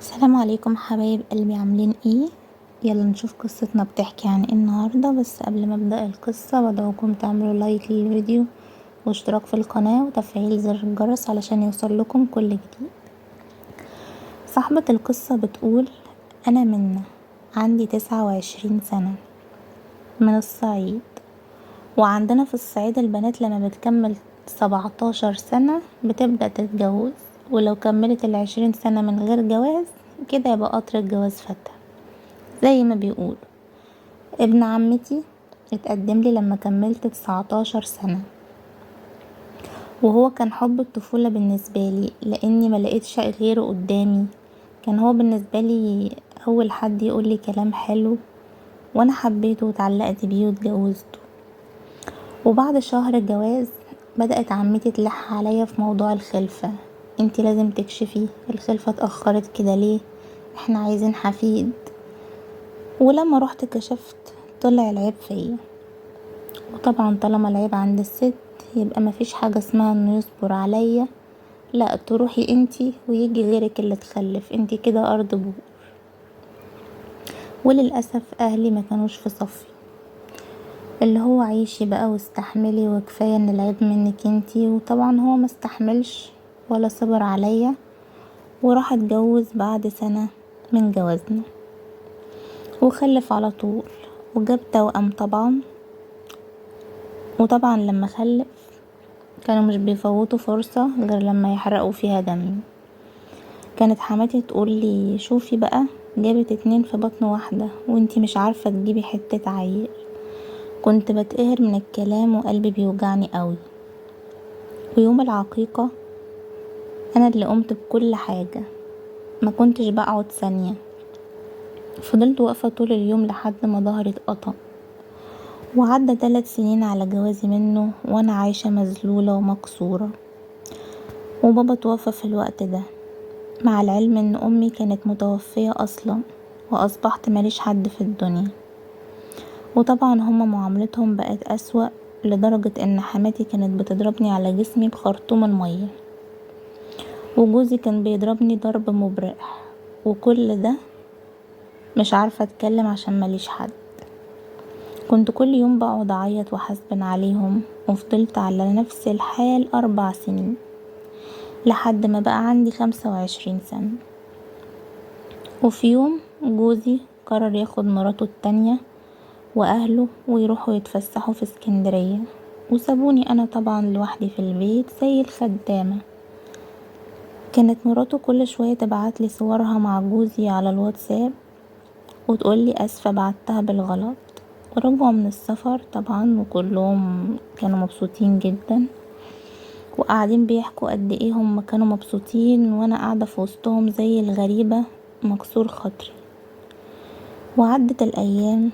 السلام عليكم حبايب قلبي، عاملين ايه؟ يلا نشوف قصتنا بتحكي عن ايه النهاردة. بس قبل ما ابدأ القصة بدعوكم تعملوا لايك للفيديو واشتراك في القناة وتفعيل زر الجرس علشان يوصل لكم كل جديد. صاحبة القصة بتقول: انا منى، عندي 29 سنة، من الصعيد. وعندنا في الصعيد البنات لما بتكمل 17 سنة بتبدأ تتجوز، ولو كملت 20 سنة من غير جواز كده يبقى قطر الجواز فاتها. زي ما بيقول، ابن عمتي اتقدم لي لما كملت 19 سنة، وهو كان حب الطفولة بالنسبة لي لاني ما لقيتش غيره قدامي. كان هو بالنسبة لي اول حد يقول لي كلام حلو، وانا حبيته واتعلقت بيه واتجوزته. وبعد شهر جواز بدأت عمتي تلح عليا في موضوع الخلفة: انتي لازم تكشفي، الخلفة اتأخرت كده ليه، احنا عايزين حفيد. ولما رحت كشفت طلع العيب فيا، وطبعا طالما العيب عند الست يبقى مفيش حاجة اسمها انه يصبر عليا، لا تروحي انتي ويجي غيرك اللي تخلف، انتي كده ارض بور. وللأسف اهلي ما كانوش في صفي، اللي هو عيشي بقى واستحملي وكفاية ان العيب منك انتي. وطبعا هو ما استحملش ولا صبر عليا، وراح اتجوز بعد سنة من جوازنا وخلف على طول، وجاب توأم طبعا. وطبعا لما خلف كانوا مش بيفوتوا فرصة غير لما يحرقوا فيها دم. كانت حماتي تقولي: شوفي بقى، جابت 2 في بطن واحدة وانتي مش عارفة تجيبي حتة عيل. كنت بتقهر من الكلام وقلبي بيوجعني قوي. ويوم العقيقة انا اللي قمت بكل حاجة، ما كنتش بقعد ثانية. فضلت واقفة طول اليوم لحد ما ظهري اتقطم. وعدى 3 سنين على جوازي منه وانا عايشة مذلولة ومكسورة. وبابا توفى في الوقت ده، مع العلم ان امي كانت متوفية اصلا، واصبحت ماليش حد في الدنيا. وطبعا هما معاملتهم بقت اسوأ، لدرجة ان حماتي كانت بتضربني على جسمي بخرطوم المية، وجوزي كان بيضربني ضرب مبرح. وكل ده مش عارفة اتكلم عشان ماليش حد. كنت كل يوم بقعد اعيط وحزن عليهم، وفضلت على نفس الحال 4 سنين لحد ما بقى عندي 25 سنة. وفي يوم جوزي قرر ياخد مراته التانية واهله ويروحوا يتفسحوا في اسكندرية، وسابوني انا طبعا لوحدي في البيت زي الخدامة. كانت مراته كل شوية تبعتلي صورها مع جوزي على الواتساب وتقولي اسفة بعتها بالغلط. ورجعوا من السفر طبعا وكلهم كانوا مبسوطين جدا، وقاعدين بيحكوا قد ايه هم كانوا مبسوطين، وانا قاعدة في وسطهم زي الغريبة مكسور خاطري. وعدت الايام،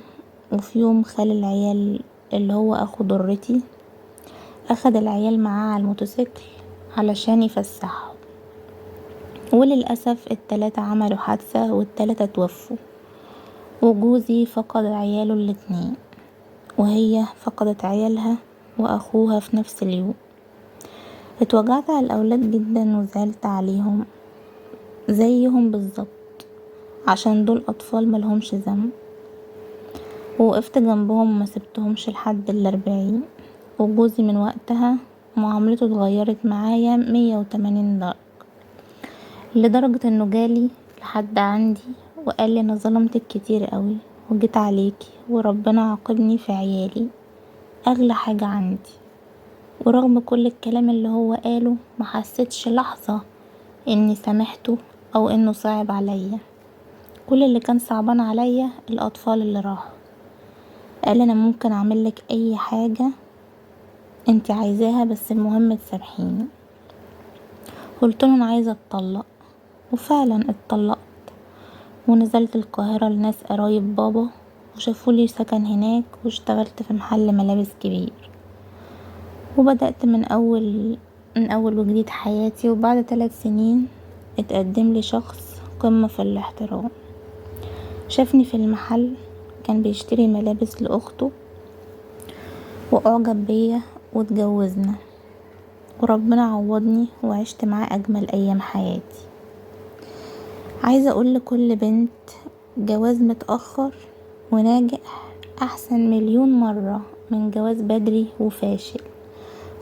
وفي يوم خال العيال اللي هو اخو ضرتي اخد العيال معاه على الموتوسيكل علشان يفسحهم. وللأسف ال3 عملوا حادثة وال3 توفوا، وجوزي فقد عياله الاتنين، وهي فقدت عيالها واخوها في نفس اليوم. اتوجعت على الاولاد جدا وزعلت عليهم زيهم بالظبط، عشان دول اطفال ملهمش ذنب. ووقفت جنبهم وما سبتهمش لحد ال40. وجوزي من وقتها معاملته اتغيرت معايا 180 درجة، لدرجة انه جالي لحد عندي وقال لي: انا ظلمتك كتير قوي وجيت عليكي، وربنا عاقبني في عيالي، اغلى حاجة عندي. ورغم كل الكلام اللي هو قاله ما حسيتش لحظة اني سامحته او انه صعب عليا. كل اللي كان صعبان عليا الاطفال اللي راحوا. قال: انا ممكن اعملك اي حاجة انتي عايزاها، بس المهم تسامحيني. قلت له: انا عايزة اتطلق. وفعلا اتطلقت، ونزلت القاهرة لناس قرايب بابا، وشافولي سكن هناك، واشتغلت في محل ملابس كبير. وبدأت من اول وجديد حياتي. وبعد 3 سنين اتقدم لي شخص قمة في الاحترام. شافني في المحل، كان بيشتري ملابس لاخته، واعجب بيا واتجوزنا. وربنا عوضني وعشت معاه اجمل ايام حياتي. عايزة اقول لكل بنت، جواز متأخر وناجح احسن مليون مرة من جواز بدري وفاشل.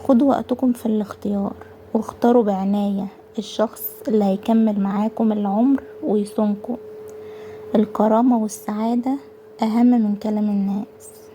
خدوا وقتكم في الاختيار، واختاروا بعناية الشخص اللي هيكمل معاكم العمر ويصونكم. الكرامة والسعادة اهم من كلام الناس.